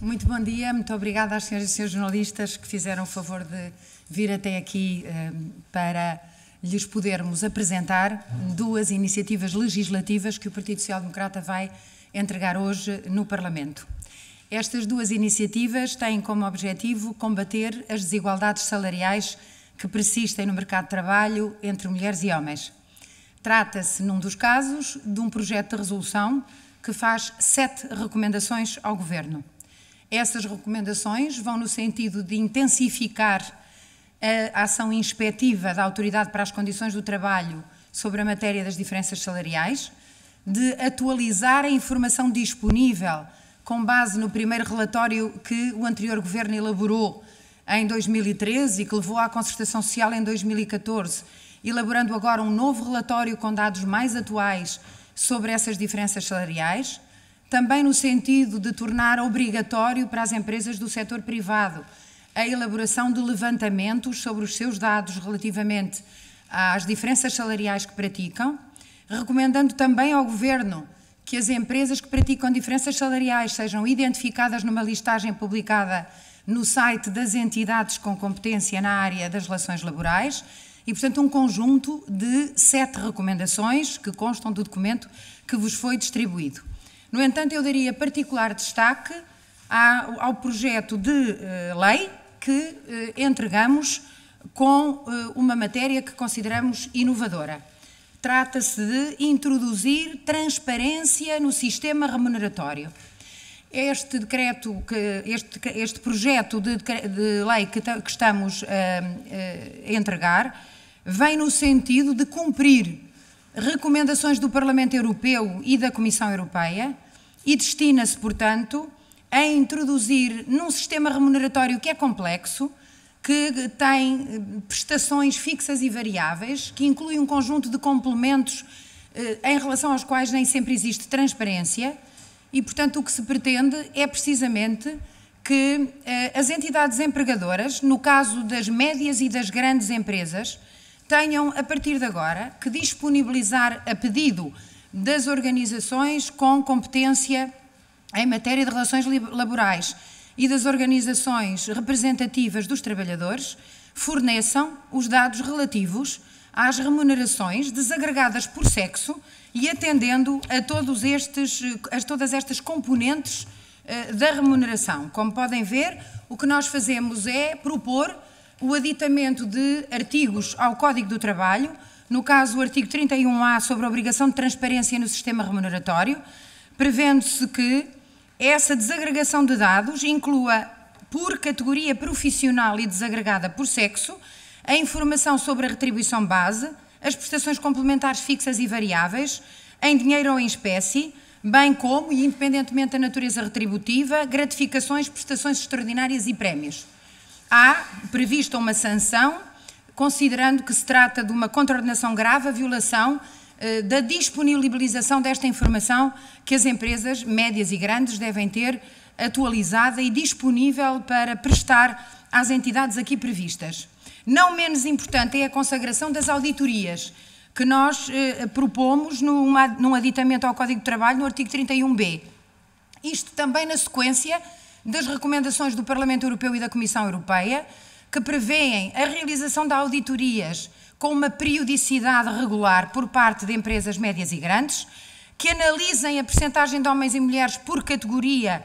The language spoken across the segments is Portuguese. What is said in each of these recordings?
Muito bom dia, muito obrigada às senhoras e senhores jornalistas que fizeram o favor de vir até aqui para lhes podermos apresentar duas iniciativas legislativas que o Partido Social Democrata vai entregar hoje no Parlamento. Estas duas iniciativas têm como objetivo combater as desigualdades salariais que persistem no mercado de trabalho entre mulheres e homens. Trata-se, num dos casos, de um projeto de resolução que faz 7 recomendações ao Governo. Essas recomendações vão no sentido de intensificar a ação inspetiva da Autoridade para as Condições do Trabalho sobre a matéria das diferenças salariais, de atualizar a informação disponível com base no primeiro relatório que o anterior Governo elaborou em 2013 e que levou à concertação social em 2014, elaborando agora um novo relatório com dados mais atuais sobre essas diferenças salariais, também no sentido de tornar obrigatório para as empresas do setor privado a elaboração de levantamentos sobre os seus dados relativamente às diferenças salariais que praticam, recomendando também ao Governo que as empresas que praticam diferenças salariais sejam identificadas numa listagem publicada no site das entidades com competência na área das relações laborais e, portanto, um conjunto de 7 recomendações que constam do documento que vos foi distribuído. No entanto, eu daria particular destaque ao projeto de lei que entregamos com uma matéria que consideramos inovadora. Trata-se de introduzir transparência no sistema remuneratório. Este projeto de lei que estamos a entregar vem no sentido de cumprir recomendações do Parlamento Europeu e da Comissão Europeia e destina-se, portanto, a introduzir num sistema remuneratório que é complexo, que tem prestações fixas e variáveis, que inclui um conjunto de complementos em relação aos quais nem sempre existe transparência e, portanto, o que se pretende é precisamente que as entidades empregadoras, no caso das médias e das grandes empresas, tenham, a partir de agora, que disponibilizar a pedido das organizações com competência em matéria de relações laborais e das organizações representativas dos trabalhadores, forneçam os dados relativos às remunerações desagregadas por sexo e atendendo a todas estas componentes da remuneração. Como podem ver, o que nós fazemos é propor o aditamento de artigos ao Código do Trabalho, no caso o artigo 31A sobre a obrigação de transparência no sistema remuneratório, prevendo-se que essa desagregação de dados inclua, por categoria profissional e desagregada por sexo, a informação sobre a retribuição base, as prestações complementares fixas e variáveis, em dinheiro ou em espécie, bem como, e independentemente da natureza retributiva, gratificações, prestações extraordinárias e prémios. Há prevista uma sanção, considerando que se trata de uma contraordenação grave, a violação da disponibilização desta informação que as empresas médias e grandes devem ter atualizada e disponível para prestar às entidades aqui previstas. Não menos importante é a consagração das auditorias, que nós propomos num aditamento ao Código de Trabalho, no artigo 31B. Isto também na sequência das recomendações do Parlamento Europeu e da Comissão Europeia, que prevêem a realização de auditorias com uma periodicidade regular por parte de empresas médias e grandes, que analisem a percentagem de homens e mulheres por categoria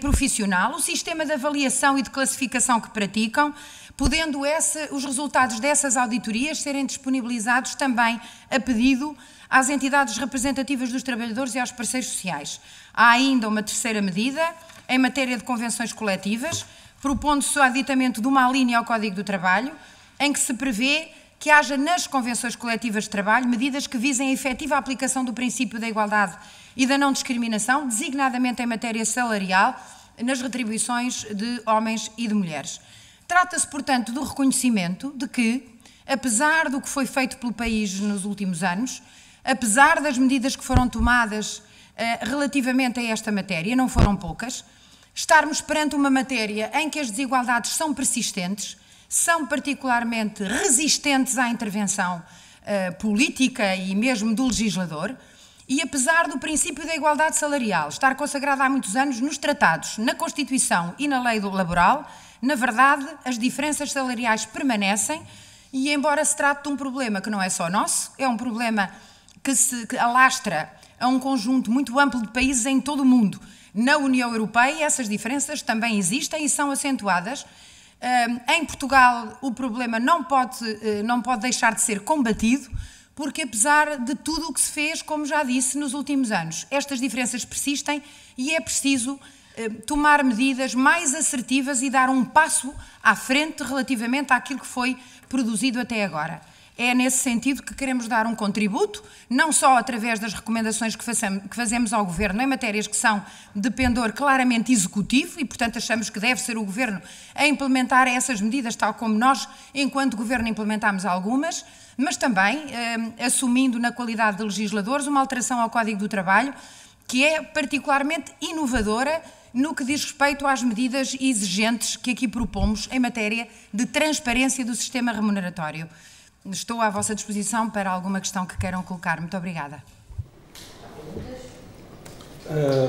profissional, o sistema de avaliação e de classificação que praticam, podendo os resultados dessas auditorias serem disponibilizados também a pedido às entidades representativas dos trabalhadores e aos parceiros sociais. Há ainda uma terceira medida, em matéria de convenções coletivas, propondo-se o aditamento de uma alínea ao Código do Trabalho, em que se prevê que haja nas convenções coletivas de trabalho medidas que visem a efetiva aplicação do princípio da igualdade e da não discriminação, designadamente em matéria salarial, nas retribuições de homens e de mulheres. Trata-se, portanto, do reconhecimento de que, apesar do que foi feito pelo país nos últimos anos, apesar das medidas que foram tomadas relativamente a esta matéria, não foram poucas, estarmos perante uma matéria em que as desigualdades são persistentes, são particularmente resistentes à intervenção política e mesmo do legislador E apesar do princípio da igualdade salarial estar consagrado há muitos anos nos tratados, na Constituição e na lei laboral, na verdade, as diferenças salariais permanecem e, embora se trate de um problema que não é só nosso, é um problema que alastra a um conjunto muito amplo de países em todo o mundo. Na União Europeia, essas diferenças também existem e são acentuadas. Em Portugal, o problema não pode deixar de ser combatido, porque apesar de tudo o que se fez, como já disse, nos últimos anos, estas diferenças persistem e é preciso tomar medidas mais assertivas e dar um passo à frente relativamente àquilo que foi produzido até agora. É nesse sentido que queremos dar um contributo, não só através das recomendações que fazemos ao Governo em matérias que são de pendor claramente executivo e, portanto, achamos que deve ser o Governo a implementar essas medidas, tal como nós, enquanto Governo, implementámos algumas, mas também assumindo na qualidade de legisladores uma alteração ao Código do Trabalho que é particularmente inovadora no que diz respeito às medidas exigentes que aqui propomos em matéria de transparência do sistema remuneratório. Estou à vossa disposição para alguma questão que queiram colocar. Muito obrigada.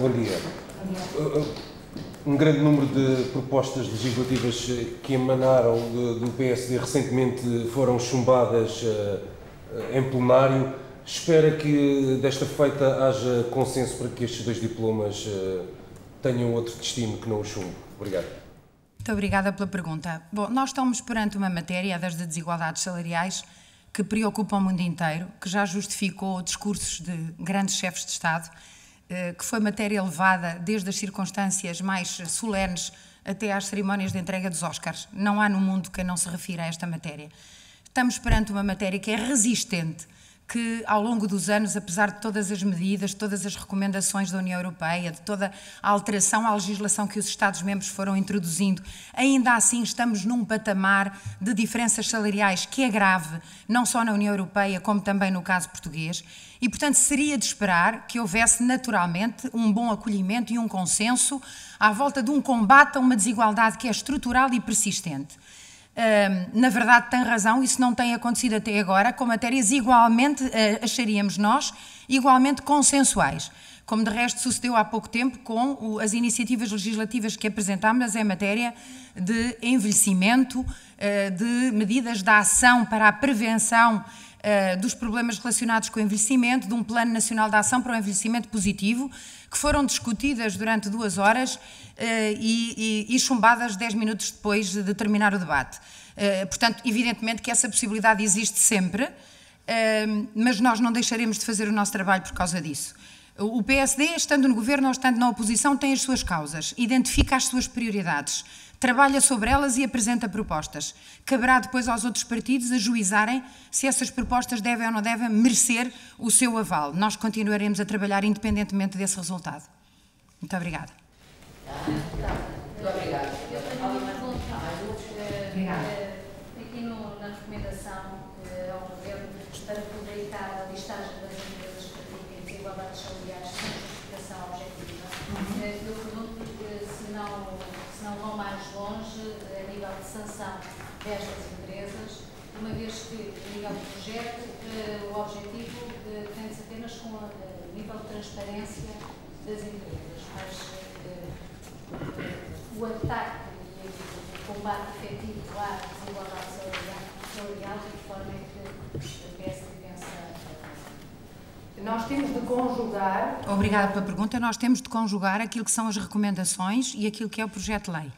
Bom dia. Um grande número de propostas legislativas que emanaram do PSD recentemente foram chumbadas em plenário. Espera que desta feita haja consenso para que estes 2 diplomas tenham outro destino que não o chumbo. Obrigado. Muito obrigada pela pergunta. Bom, nós estamos perante uma matéria, a das desigualdades salariais, que preocupa o mundo inteiro, que já justificou discursos de grandes chefes de Estado, que foi matéria levada desde as circunstâncias mais solenes até às cerimónias de entrega dos Oscars. Não há no mundo quem não se refira a esta matéria. Estamos perante uma matéria que é resistente, que ao longo dos anos, apesar de todas as medidas, de todas as recomendações da União Europeia, de toda a alteração à legislação que os Estados-membros foram introduzindo, ainda assim estamos num patamar de diferenças salariais que é grave, não só na União Europeia, como também no caso português, e, portanto, seria de esperar que houvesse naturalmente um bom acolhimento e um consenso à volta de um combate a uma desigualdade que é estrutural e persistente. Na verdade, tem razão, isso não tem acontecido até agora, com matérias igualmente, acharíamos nós, igualmente consensuais, como de resto sucedeu há pouco tempo com as iniciativas legislativas que apresentámos em matéria de envelhecimento, de medidas de ação para a prevenção dos problemas relacionados com o envelhecimento, de um Plano Nacional de Ação para o Envelhecimento Positivo, que foram discutidas durante 2 horas e chumbadas 10 minutos depois de terminar o debate. Portanto, evidentemente que essa possibilidade existe sempre, mas nós não deixaremos de fazer o nosso trabalho por causa disso. O PSD, estando no governo ou estando na oposição, tem as suas causas, identifica as suas prioridades, trabalha sobre elas e apresenta propostas. Caberá depois aos outros partidos ajuizarem se essas propostas devem ou não devem merecer o seu aval. Nós continuaremos a trabalhar independentemente desse resultado. Muito obrigada. Muito obrigada. Eu tenho uma pergunta. Aqui na recomendação ao Governo para publicar a listagem das empresas que praticam desigualdades salariais sem justificação objetiva, eu pergunto se não vão mais longe a nível de sanção destas empresas, uma vez que, a nível do projeto, o objetivo tem-se apenas com o nível de transparência das empresas, mas o ataque e o combate efetivo à desigualdade salarial, de forma é que a PSD pensa. Nós temos de conjugar... Obrigada pela pergunta. Nós temos de conjugar aquilo que são as recomendações e aquilo que é o projeto de lei.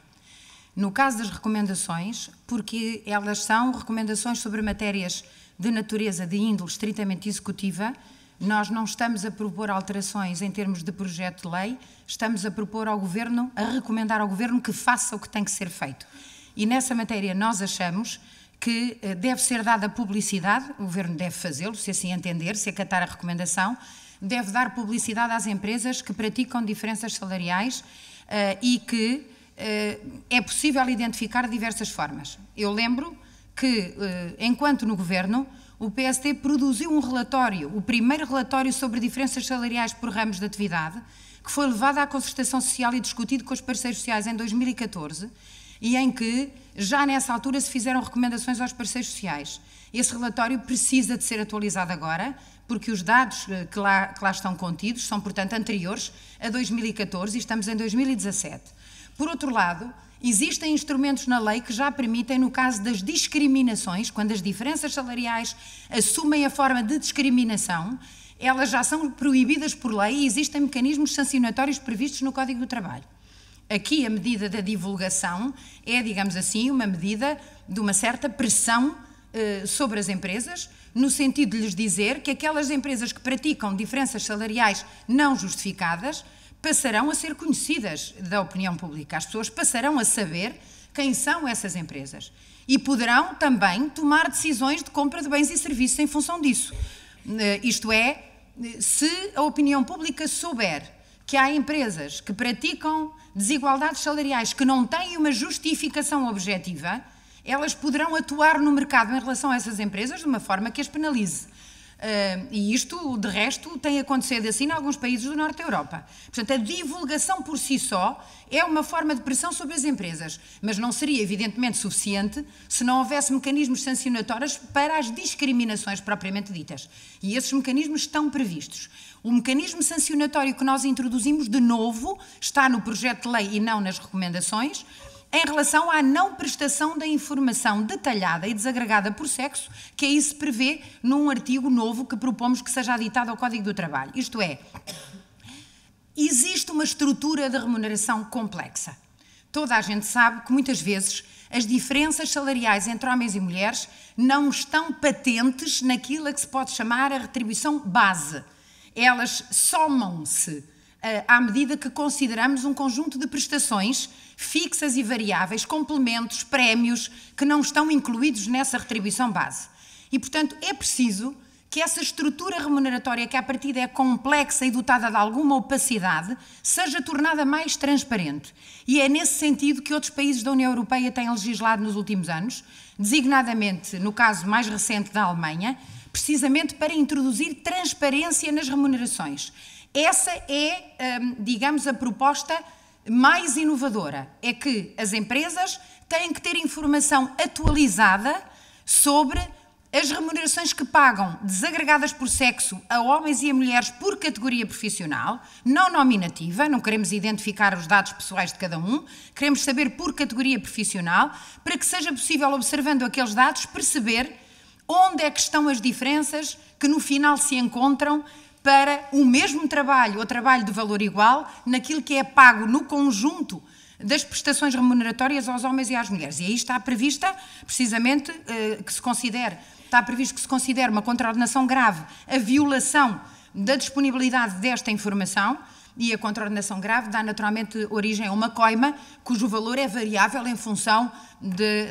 No caso das recomendações, porque elas são recomendações sobre matérias de natureza de índole estritamente executiva, nós não estamos a propor alterações em termos de projeto de lei, estamos a propor ao Governo, a recomendar ao Governo que faça o que tem que ser feito. E nessa matéria nós achamos que deve ser dada publicidade, o Governo deve fazê-lo, se assim entender, se acatar a recomendação, deve dar publicidade às empresas que praticam diferenças salariais e que é possível identificar de diversas formas. Eu lembro que, enquanto no Governo, o PSD produziu um relatório, o primeiro relatório sobre diferenças salariais por ramos de atividade, que foi levado à concertação social e discutido com os parceiros sociais em 2014, e em que, já nessa altura, se fizeram recomendações aos parceiros sociais. Esse relatório precisa de ser atualizado agora, porque os dados que lá estão contidos são, portanto, anteriores a 2014 e estamos em 2017. Por outro lado, existem instrumentos na lei que já permitem, no caso das discriminações, quando as diferenças salariais assumem a forma de discriminação, elas já são proibidas por lei e existem mecanismos sancionatórios previstos no Código do Trabalho. Aqui a medida da divulgação é, digamos assim, uma medida de uma certa pressão sobre as empresas, no sentido de lhes dizer que aquelas empresas que praticam diferenças salariais não justificadas passarão a ser conhecidas da opinião pública. As pessoas passarão a saber quem são essas empresas e poderão também tomar decisões de compra de bens e serviços em função disso. Isto é, se a opinião pública souber que há empresas que praticam desigualdades salariais que não têm uma justificação objetiva, elas poderão atuar no mercado em relação a essas empresas de uma forma que as penalize. E isto, de resto, tem acontecido assim em alguns países do Norte da Europa. Portanto, a divulgação por si só é uma forma de pressão sobre as empresas, mas não seria, evidentemente, suficiente se não houvesse mecanismos sancionatórios para as discriminações propriamente ditas. E esses mecanismos estão previstos. O mecanismo sancionatório que nós introduzimos, de novo, está no projeto de lei e não nas recomendações, em relação à não prestação da informação detalhada e desagregada por sexo, que aí se prevê num artigo novo que propomos que seja aditado ao Código do Trabalho. Isto é, existe uma estrutura de remuneração complexa. Toda a gente sabe que muitas vezes as diferenças salariais entre homens e mulheres não estão patentes naquilo a que se pode chamar a retribuição base. Elas somam-se à medida que consideramos um conjunto de prestações fixas e variáveis, complementos, prémios, que não estão incluídos nessa retribuição base. E, portanto, é preciso que essa estrutura remuneratória, que à partida é complexa e dotada de alguma opacidade, seja tornada mais transparente. E é nesse sentido que outros países da União Europeia têm legislado nos últimos anos, designadamente no caso mais recente da Alemanha, precisamente para introduzir transparência nas remunerações. Essa é, digamos, a proposta mais inovadora, é que as empresas têm que ter informação atualizada sobre as remunerações que pagam, desagregadas por sexo, a homens e a mulheres por categoria profissional, não nominativa, não queremos identificar os dados pessoais de cada um, queremos saber por categoria profissional, para que seja possível, observando aqueles dados, perceber onde é que estão as diferenças que no final se encontram para o mesmo trabalho ou trabalho de valor igual naquilo que é pago no conjunto das prestações remuneratórias aos homens e às mulheres. E aí está prevista, precisamente, está previsto que se considere uma contraordenação grave a violação da disponibilidade desta informação, e a contraordenação grave dá naturalmente origem a uma coima cujo valor é variável em função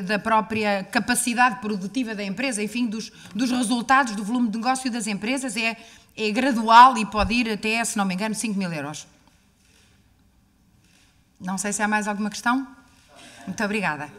da própria capacidade produtiva da empresa, enfim, dos resultados do volume de negócio das empresas, é gradual e pode ir até, se não me engano, 5.000 euros. Não sei se há mais alguma questão. Muito obrigada.